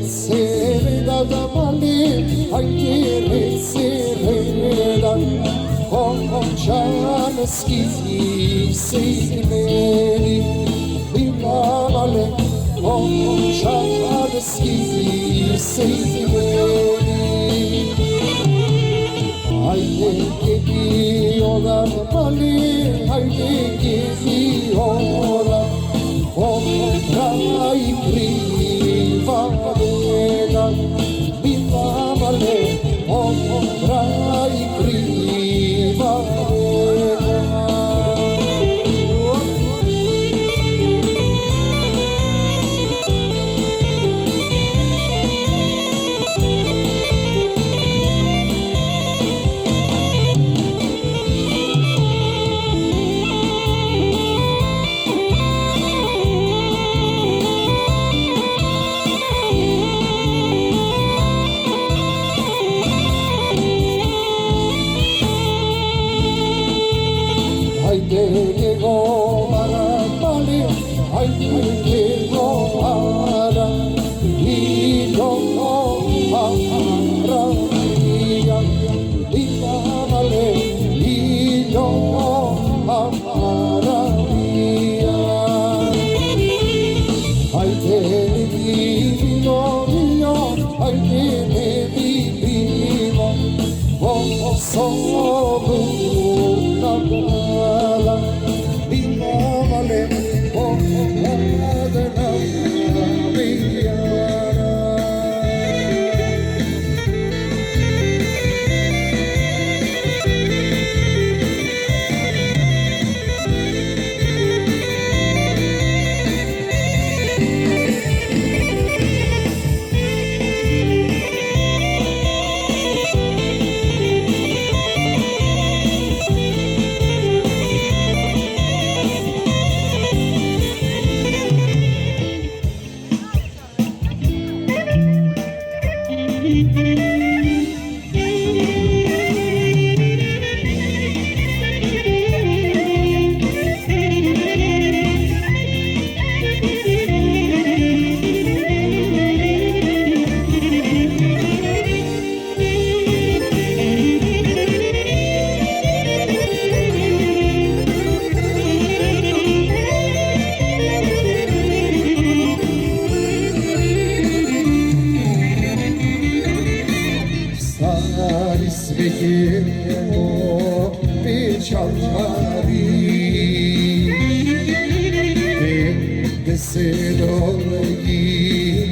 sereda da mali, hayre sereda, konçan skizi seyleri, binamale, konçan skizi seyleri. Haydi gidiyorlar mali, haydi gidiyorlar, kontrayı privadega, binamale, kontrayı privadega. Llegó para Bali, ay llegó para y yo para María, y Vale, y yo para María. Ay divino, ay divino, vos sos una bala. Binamale, oh, Adana, Viyana. Svegimo pečalari, besedolegi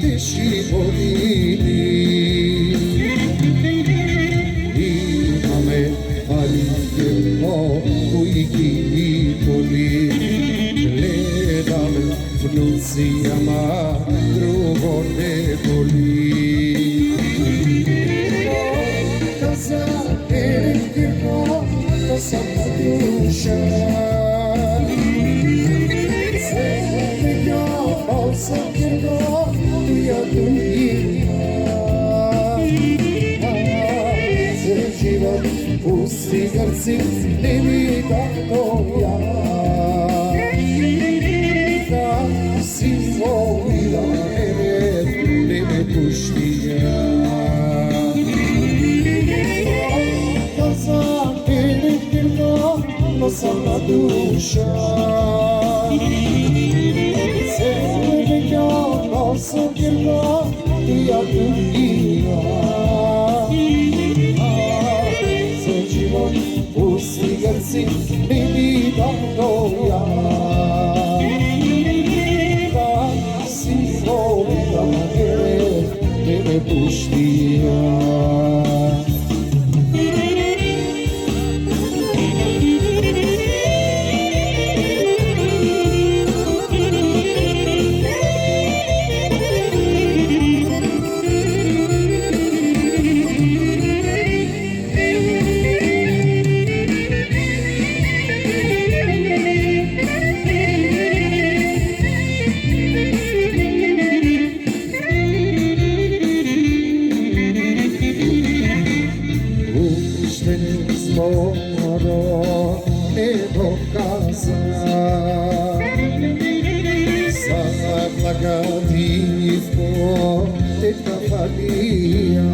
dešivolini, imame aligemo ujki poli, gledam v lucijama drugo ne boli. Sama duša, seveda vsakega prijatelja. Se život pusti grci, ne mi tako ja. Da si volila ne me pušti ja. Sama duša, seveda vsakega prijatelja. Se život pusti grci, ne mi tako ja. Da si volila ne me pušti ja. po teta Fanija.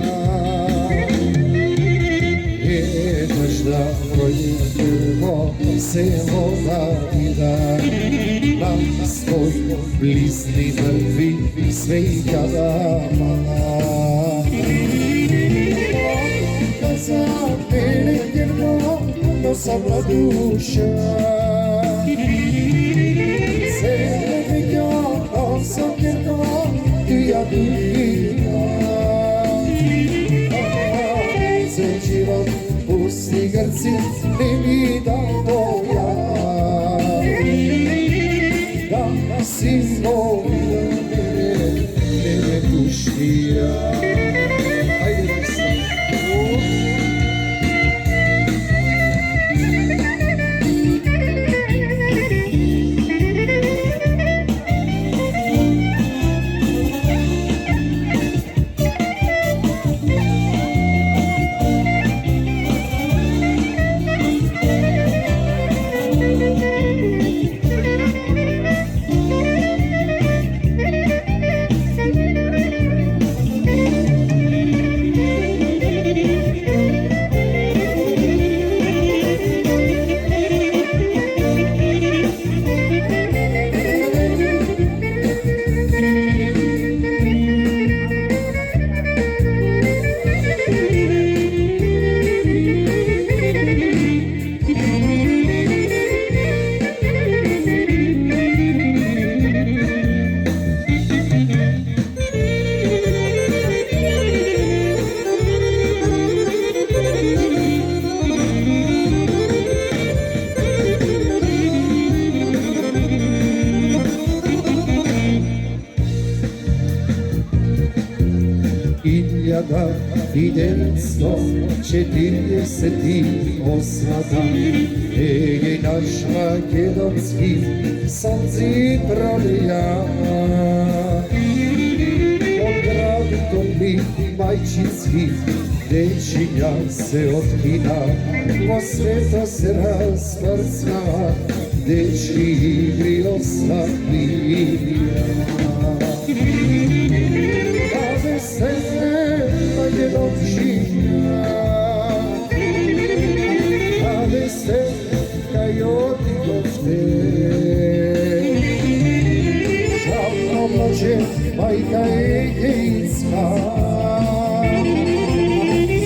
Možda projevamo selo Davida, na svoj blizni vrvi svega dama. Da za mene jedno nosavla duša, sebe ja nosam jedno i ja duša. Za život pusti grci, ne mi da boja, da si zvolila mene, ne me pušti ja. Ajde, Vesna. I 948. dan je naš makedonski sunci prolija. Od gradom majčinski dečinja se otkina, po sveto se rasprcava, dečki igri ostavlja. Kaže se Makedončina, ale se kajoti gošte. Žalno plače majka Egejska,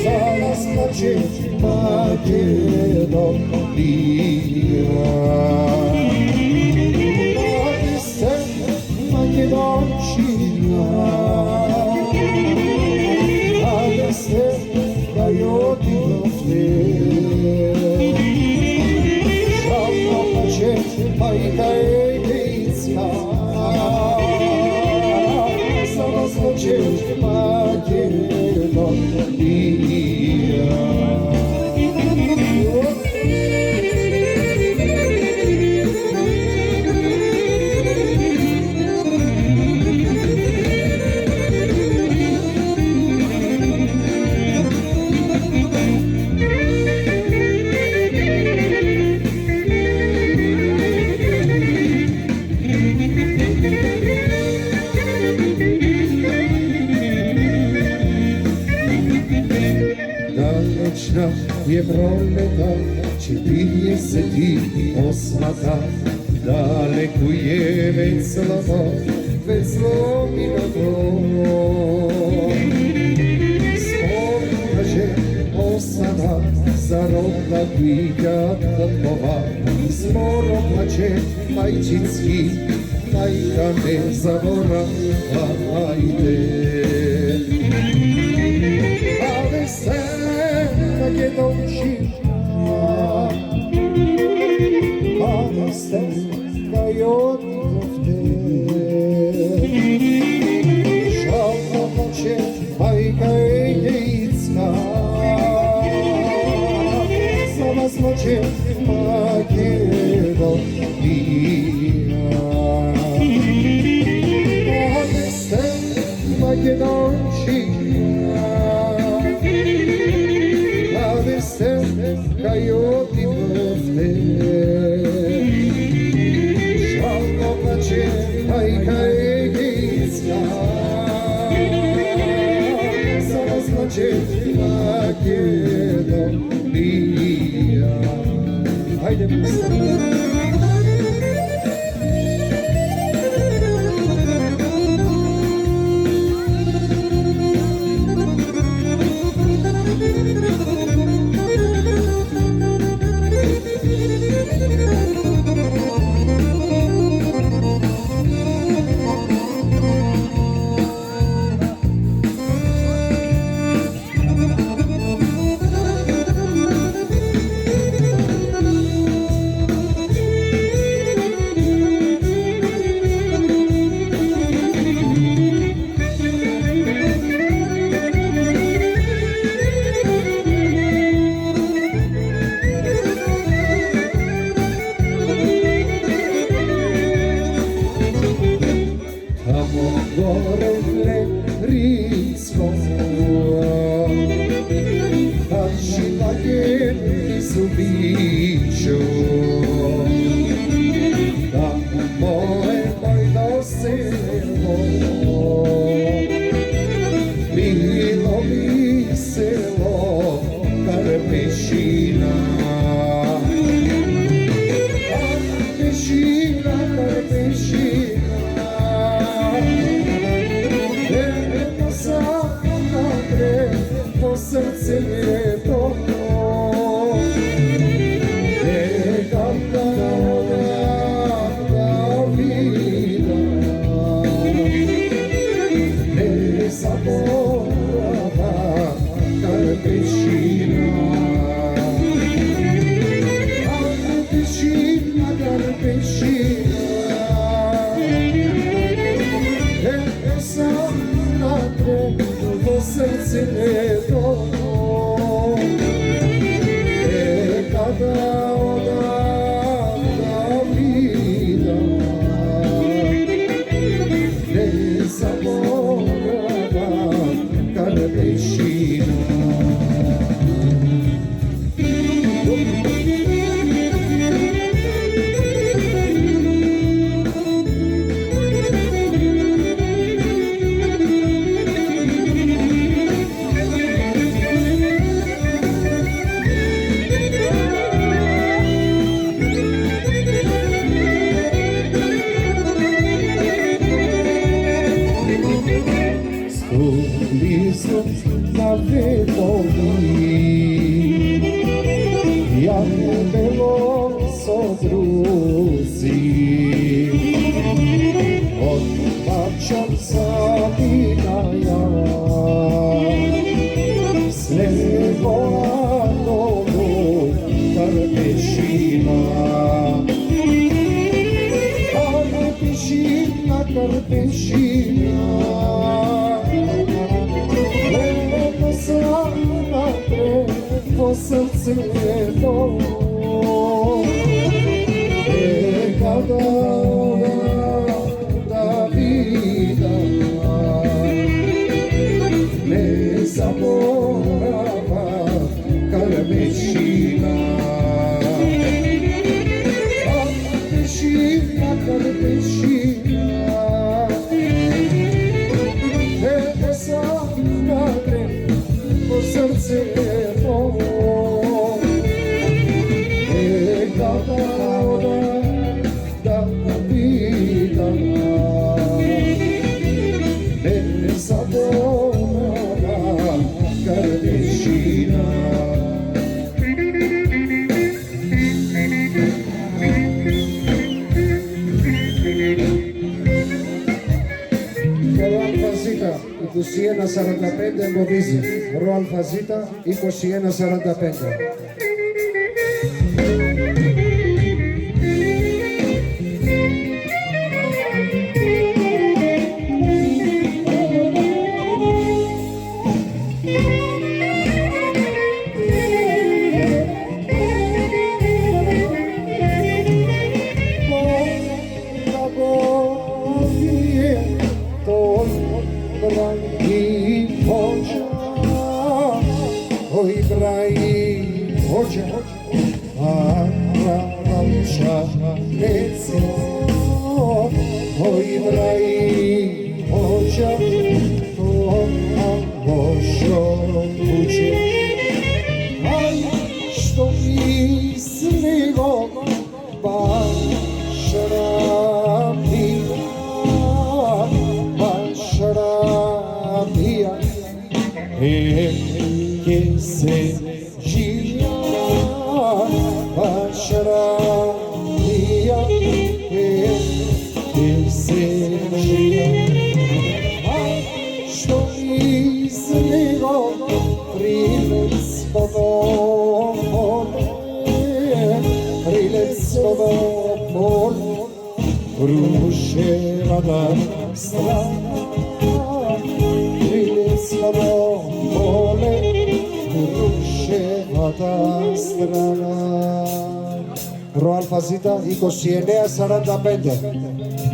za nas plače Makedonija. Ale se Makedončina, da jodi gošte. Žalno plače majka Egejska, za nas plače Makedonija. Dalečna je proleta 48. dan, dalekuje već slabo, već slomino to. Spominaže osada, zarobna dviga tatova, zmoro plače majčinski, majka ne zaboravajte. Ale se Makedončina, ale se kajoti gošte. Žalno plače majka Egejska, za vas plače Makedonija. Ale se Makedončina, Hajde, ministar. Εμποδίζει. Ρο αλφαζίτα 2145. Što mi slivo Başarabia que seja Başarabia que seja Što izligo prilec vodopole Ruševada strana Prilec vodopole Ruševada strana Ρο Αλφαζίτα 2945.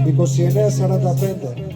2945.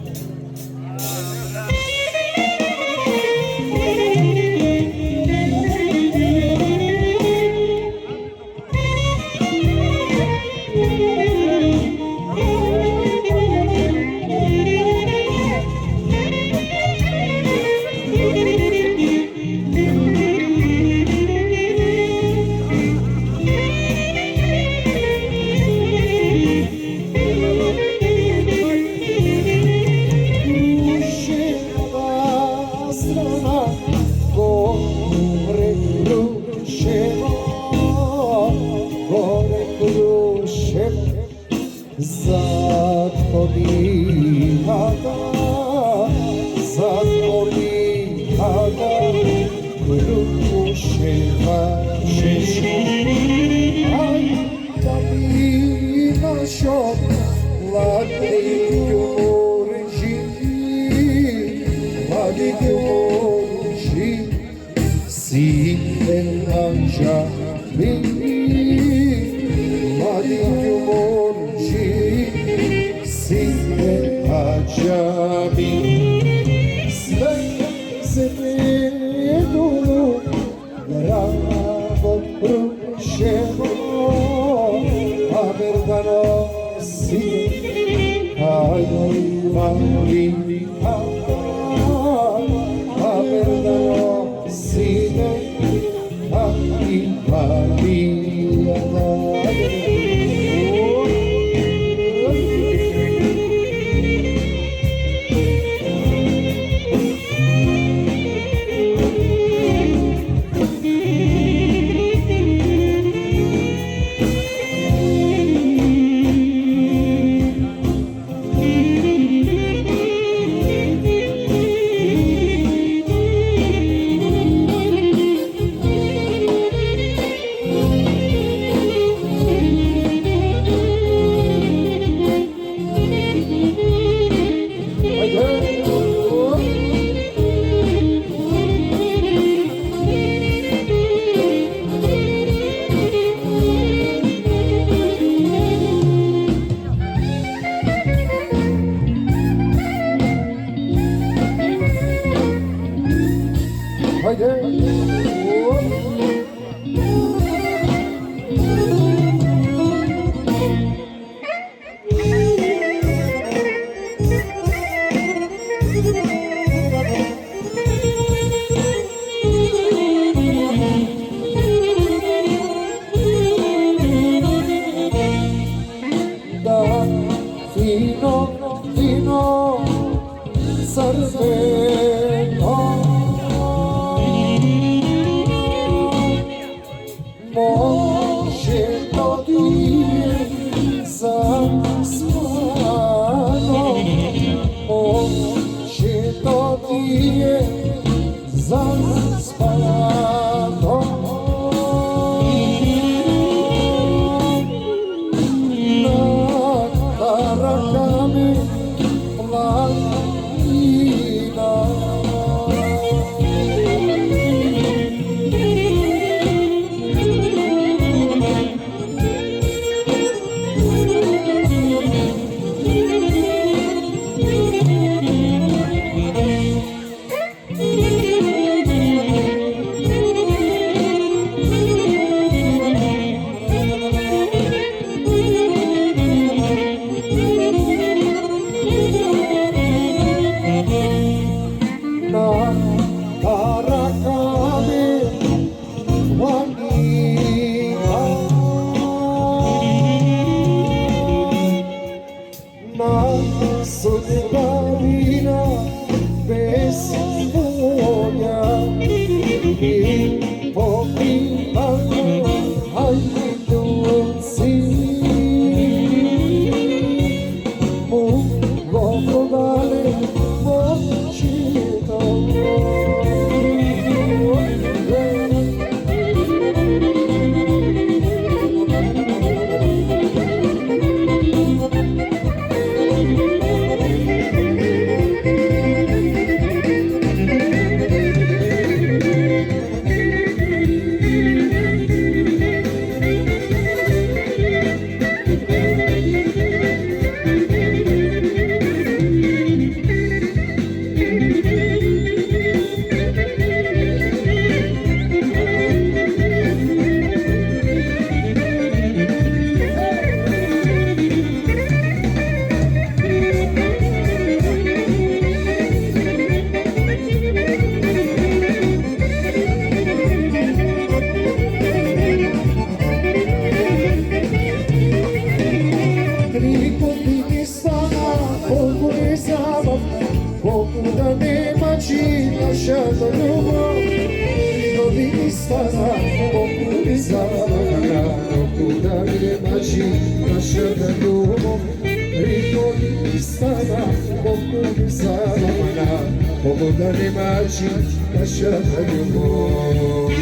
pokuda nema čin naša ljubav. Prigodi stana, pokuda zamana, pokuda nema čin naša ljubav. Prigodi stana, pokuda zamana, pokuda nema čin naša ljubav.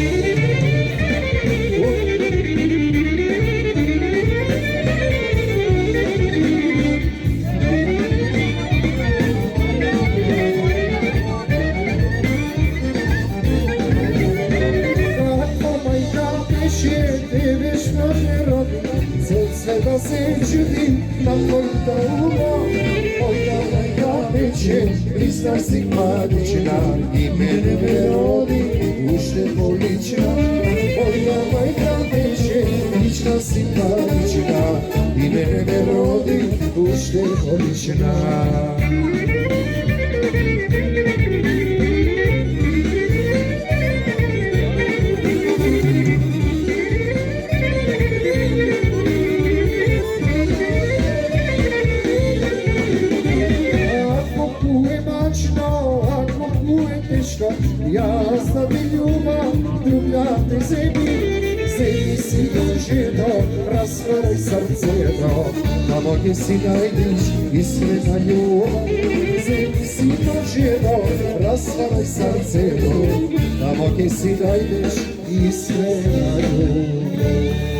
Sve da se čudim na tvoj dauma, moja majka peče, Hrisna si mladična i mene me rodi, ušte polična. Moja majka peče, Hrisna si mladična i mene me rodi, ušte polična. Ja znam i ljubav, ljubljam te zemlji, zemlji si doženo, rasvaraj srce jedno, tamo gdje si najdiš iskrena ljubav. Zemlji si doženo, rasvaraj srce jedno, tamo gdje si najdiš iskrena ljubav.